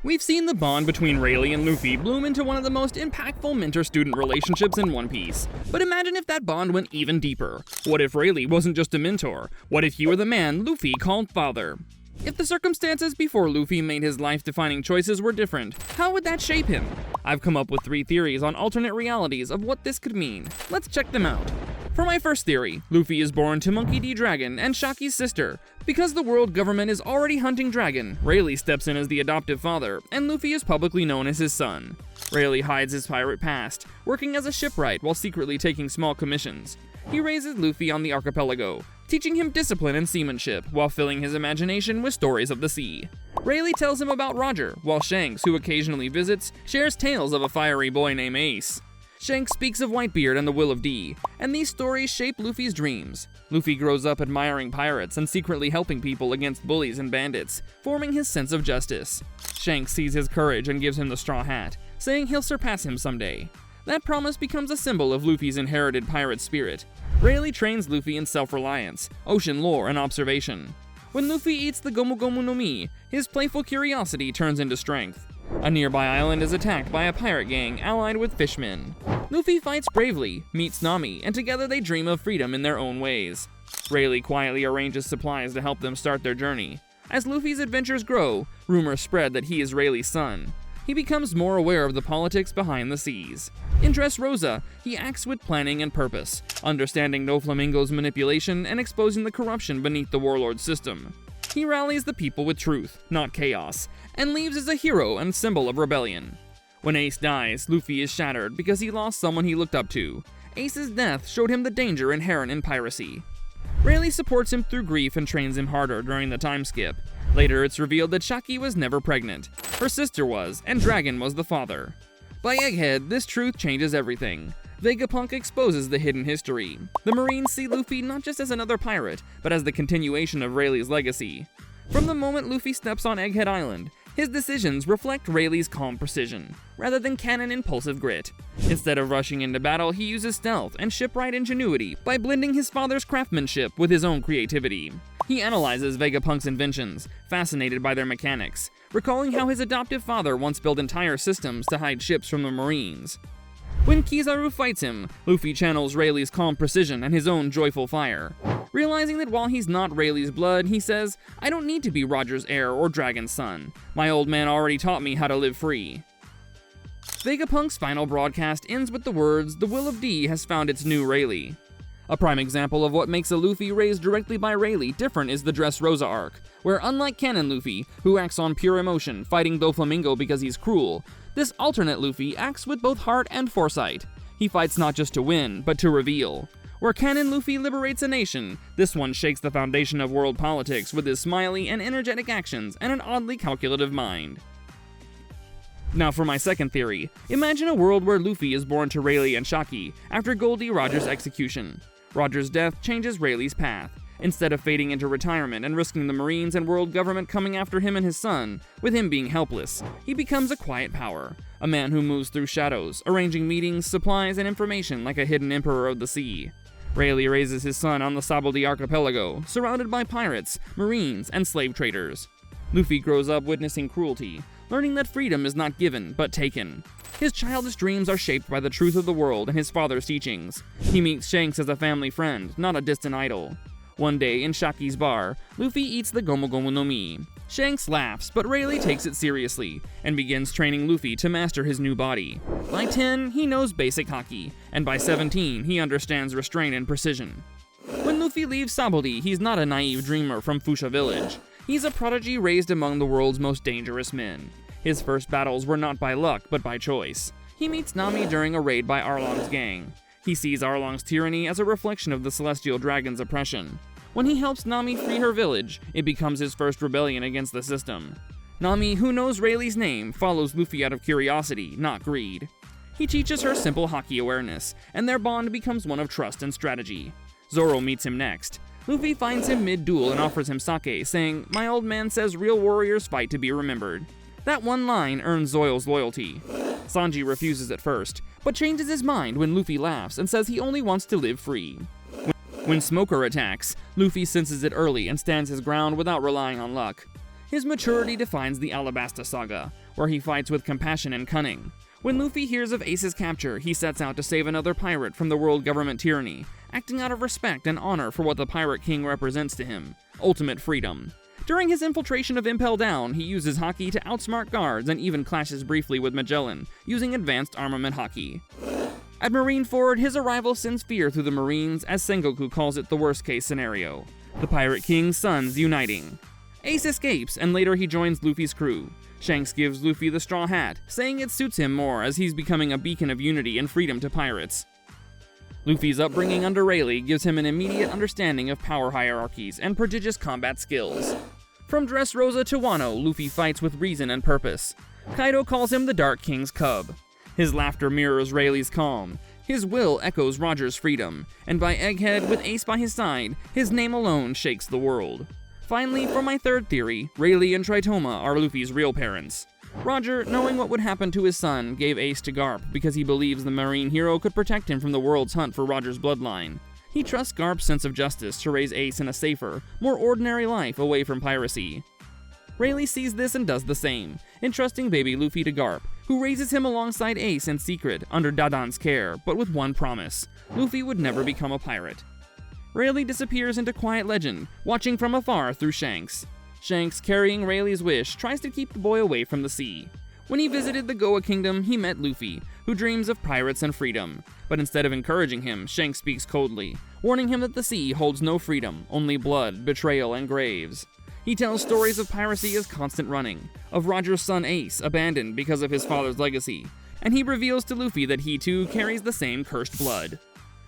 We've seen the bond between Rayleigh and Luffy bloom into one of the most impactful mentor-student relationships in One Piece. But imagine if that bond went even deeper. What if Rayleigh wasn't just a mentor? What if he were the man Luffy called father? If the circumstances before Luffy made his life-defining choices were different, how would that shape him? I've come up with 3 theories on alternate realities of what this could mean. Let's check them out. For my first theory, Luffy is born to Monkey D. Dragon and Shaki's sister. Because the world government is already hunting Dragon, Rayleigh steps in as the adoptive father, and Luffy is publicly known as his son. Rayleigh hides his pirate past, working as a shipwright while secretly taking small commissions. He raises Luffy on the archipelago, teaching him discipline and seamanship while filling his imagination with stories of the sea. Rayleigh tells him about Roger, while Shanks, who occasionally visits, shares tales of a fiery boy named Ace. Shanks speaks of Whitebeard and the Will of D, and these stories shape Luffy's dreams. Luffy grows up admiring pirates and secretly helping people against bullies and bandits, forming his sense of justice. Shanks sees his courage and gives him the straw hat, saying he'll surpass him someday. That promise becomes a symbol of Luffy's inherited pirate spirit. Rayleigh trains Luffy in self-reliance, ocean lore, and observation. When Luffy eats the Gomu Gomu no Mi, his playful curiosity turns into strength. A nearby island is attacked by a pirate gang allied with fishmen. Luffy fights bravely, meets Nami, and together they dream of freedom in their own ways. Rayleigh quietly arranges supplies to help them start their journey. As Luffy's adventures grow, rumors spread that he is Rayleigh's son. He becomes more aware of the politics behind the seas. In Dressrosa, he acts with planning and purpose, understanding Doflamingo's manipulation and exposing the corruption beneath the warlord system. He rallies the people with truth, not chaos, and leaves as a hero and symbol of rebellion. When Ace dies, Luffy is shattered because he lost someone he looked up to. Ace's death showed him the danger inherent in piracy. Rayleigh supports him through grief and trains him harder during the time skip. Later, it's revealed that Shaki was never pregnant. Her sister was, and Dragon was the father. By Egghead, this truth changes everything. Vegapunk exposes the hidden history. The Marines see Luffy not just as another pirate, but as the continuation of Rayleigh's legacy. From the moment Luffy steps on Egghead Island, his decisions reflect Rayleigh's calm precision, rather than canon impulsive grit. Instead of rushing into battle, he uses stealth and shipwright ingenuity by blending his father's craftsmanship with his own creativity. He analyzes Vegapunk's inventions, fascinated by their mechanics, recalling how his adoptive father once built entire systems to hide ships from the Marines. When Kizaru fights him, Luffy channels Rayleigh's calm precision and his own joyful fire. Realizing that while he's not Rayleigh's blood, he says, "I don't need to be Roger's heir or Dragon's son. My old man already taught me how to live free." Vegapunk's final broadcast ends with the words, "The Will of D has found its new Rayleigh." A prime example of what makes a Luffy raised directly by Rayleigh different is the Dressrosa arc, where unlike canon Luffy, who acts on pure emotion, fighting Doflamingo because he's cruel, this alternate Luffy acts with both heart and foresight. He fights not just to win, but to reveal. Where canon Luffy liberates a nation, this one shakes the foundation of world politics with his smiley and energetic actions and an oddly calculative mind. Now for my second theory, imagine a world where Luffy is born to Rayleigh and Shaki after Goldie Roger's execution. Roger's death changes Rayleigh's path. Instead of fading into retirement and risking the Marines and world government coming after him and his son, with him being helpless, he becomes a quiet power, a man who moves through shadows, arranging meetings, supplies, and information like a hidden emperor of the sea. Rayleigh raises his son on the Sabaldi archipelago, surrounded by pirates, Marines, and slave traders. Luffy grows up witnessing cruelty, learning that freedom is not given, but taken. His childish dreams are shaped by the truth of the world and his father's teachings. He meets Shanks as a family friend, not a distant idol. One day, in Shaki's bar, Luffy eats the Gomu Gomu no Mi. Shanks laughs, but Rayleigh takes it seriously, and begins training Luffy to master his new body. By 10, he knows basic haki, and by 17, he understands restraint and precision. When Luffy leaves Sabaldi, he's not a naive dreamer from Fuchsia Village. He's a prodigy raised among the world's most dangerous men. His first battles were not by luck, but by choice. He meets Nami during a raid by Arlong's gang. He sees Arlong's tyranny as a reflection of the Celestial Dragon's oppression. When he helps Nami free her village, it becomes his first rebellion against the system. Nami, who knows Rayleigh's name, follows Luffy out of curiosity, not greed. He teaches her simple haki awareness, and their bond becomes one of trust and strategy. Zoro meets him next. Luffy finds him mid-duel and offers him sake, saying, "My old man says real warriors fight to be remembered." That one line earns Zoyo's loyalty. Sanji refuses at first, but changes his mind when Luffy laughs and says he only wants to live free. When Smoker attacks, Luffy senses it early and stands his ground without relying on luck. His maturity defines the Alabasta Saga, where he fights with compassion and cunning. When Luffy hears of Ace's capture, he sets out to save another pirate from the world government tyranny, acting out of respect and honor for what the Pirate King represents to him: ultimate freedom. During his infiltration of Impel Down, he uses Haki to outsmart guards and even clashes briefly with Magellan, using advanced armament Haki. At Marineford, his arrival sends fear through the Marines, as Sengoku calls it the worst-case scenario: the Pirate King's sons uniting. Ace escapes, and later he joins Luffy's crew. Shanks gives Luffy the straw hat, saying it suits him more as he's becoming a beacon of unity and freedom to pirates. Luffy's upbringing under Rayleigh gives him an immediate understanding of power hierarchies and prodigious combat skills. From Dressrosa to Wano, Luffy fights with reason and purpose. Kaido calls him the Dark King's cub. His laughter mirrors Rayleigh's calm. His will echoes Roger's freedom, and by Egghead, with Ace by his side, his name alone shakes the world. Finally, for my third theory, Rayleigh and Tritoma are Luffy's real parents. Roger, knowing what would happen to his son, gave Ace to Garp because he believes the marine hero could protect him from the world's hunt for Roger's bloodline. He trusts Garp's sense of justice to raise Ace in a safer, more ordinary life away from piracy. Rayleigh sees this and does the same, entrusting baby Luffy to Garp, who raises him alongside Ace in secret under Dadan's care, but with one promise: Luffy would never become a pirate. Rayleigh disappears into quiet legend, watching from afar through Shanks. Shanks, carrying Rayleigh's wish, tries to keep the boy away from the sea. When he visited the Goa Kingdom, he met Luffy, who dreams of pirates and freedom. But instead of encouraging him, Shanks speaks coldly, warning him that the sea holds no freedom, only blood, betrayal, and graves. He tells stories of piracy as constant running, of Roger's son Ace, abandoned because of his father's legacy, and he reveals to Luffy that he too carries the same cursed blood.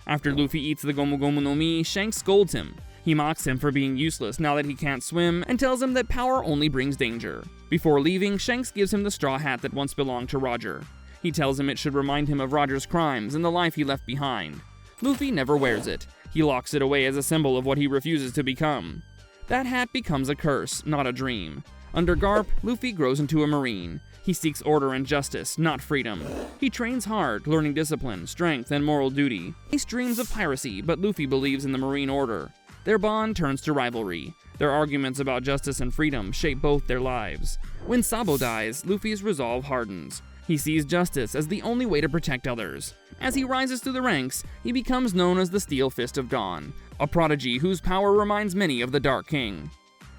After Luffy eats the Gomu Gomu no Mi, Shanks scolds him. He mocks him for being useless now that he can't swim, and tells him that power only brings danger. Before leaving, Shanks gives him the straw hat that once belonged to Roger. He tells him it should remind him of Roger's crimes and the life he left behind. Luffy never wears it. He locks it away as a symbol of what he refuses to become. That hat becomes a curse, not a dream. Under Garp, Luffy grows into a marine. He seeks order and justice, not freedom. He trains hard, learning discipline, strength, and moral duty. Ace dreams of piracy, but Luffy believes in the marine order. Their bond turns to rivalry. Their arguments about justice and freedom shape both their lives. When Sabo dies, Luffy's resolve hardens. He sees justice as the only way to protect others. As he rises through the ranks, he becomes known as the Steel Fist of Dawn, a prodigy whose power reminds many of the Dark King.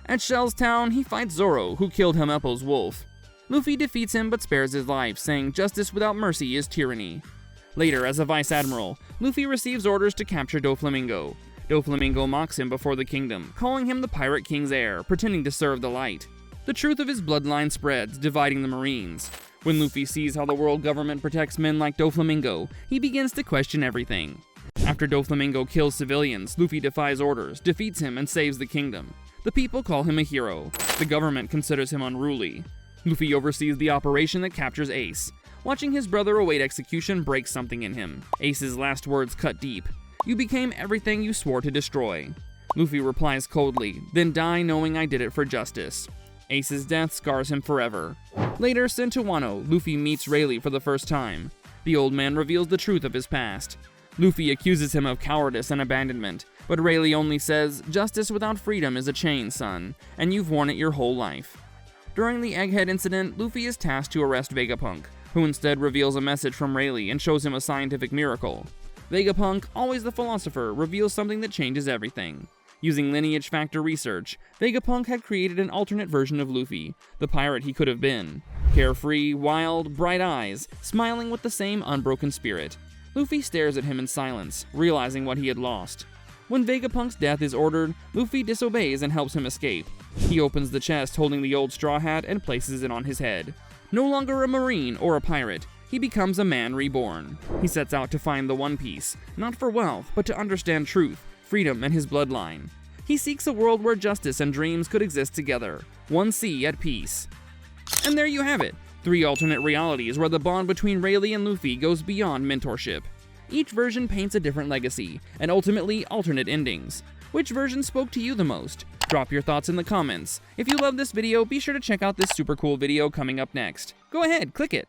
At Shell's Town, he fights Zoro, who killed Helmeppo's wolf. Luffy defeats him but spares his life, saying justice without mercy is tyranny. Later, as a vice admiral, Luffy receives orders to capture Doflamingo. Doflamingo mocks him before the kingdom, calling him the Pirate King's heir, pretending to serve the light. The truth of his bloodline spreads, dividing the Marines. When Luffy sees how the world government protects men like Doflamingo, he begins to question everything. After Doflamingo kills civilians, Luffy defies orders, defeats him, and saves the kingdom. The people call him a hero. The government considers him unruly. Luffy oversees the operation that captures Ace. Watching his brother await execution breaks something in him. Ace's last words cut deep. "You became everything you swore to destroy." Luffy replies coldly, "Then die knowing I did it for justice." Ace's death scars him forever. Later, sent to Wano, Luffy meets Rayleigh for the first time. The old man reveals the truth of his past. Luffy accuses him of cowardice and abandonment, but Rayleigh only says, "Justice without freedom is a chain, son, and you've worn it your whole life." During the Egghead incident, Luffy is tasked to arrest Vegapunk, who instead reveals a message from Rayleigh and shows him a scientific miracle. Vegapunk, always the philosopher, reveals something that changes everything. Using lineage factor research, Vegapunk had created an alternate version of Luffy, the pirate he could have been. Carefree, wild, bright eyes, smiling with the same unbroken spirit. Luffy stares at him in silence, realizing what he had lost. When Vegapunk's death is ordered, Luffy disobeys and helps him escape. He opens the chest holding the old straw hat and places it on his head. No longer a marine or a pirate, he becomes a man reborn. He sets out to find the One Piece, not for wealth, but to understand truth, freedom, and his bloodline. He seeks a world where justice and dreams could exist together, one sea at peace. And there you have it, 3 alternate realities where the bond between Rayleigh and Luffy goes beyond mentorship. Each version paints a different legacy, and ultimately alternate endings. Which version spoke to you the most? Drop your thoughts in the comments. If you love this video, be sure to check out this super cool video coming up next. Go ahead, click it.